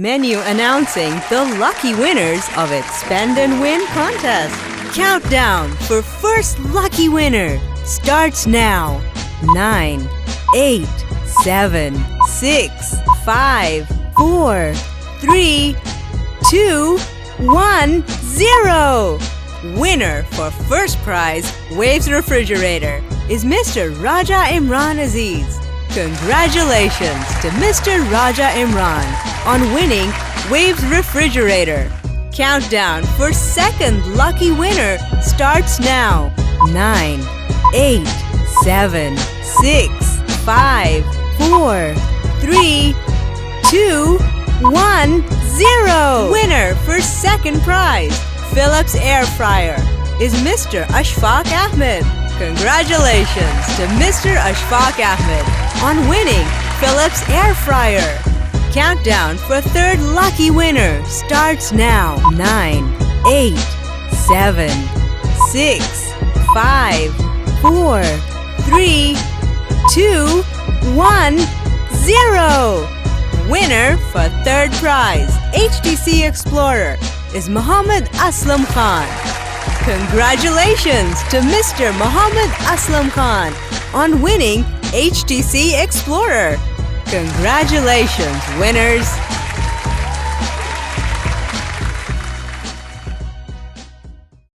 Menu announcing the lucky winners of its Spend and Win contest. Countdown for first lucky winner starts now. 9, 8, 7, 6, 5, 4, 3, 2, 1, 0. Winner for first prize Waves Refrigerator is Mr. Raja Imran Aziz. Congratulations to Mr. Raja Imran on winning Waves Refrigerator. Countdown for second lucky winner starts now. 9, 8, 7, 6, 5, 4, 3, 2, 1, 0. Winner for second prize Philips Air Fryer is Mr. Ashfaq Ahmed. Congratulations to Mr. Ashfaq Ahmed on winning Philips Air Fryer. Countdown for third lucky winner starts now. 9, 8, 7, 6, 5, 4, 3, 2, 1, 0. Winner for third prize HTC Explorer is Muhammad Aslam Khan. Congratulations to Mr. Muhammad Aslam Khan on winning HTC Explorer. Congratulations, winners!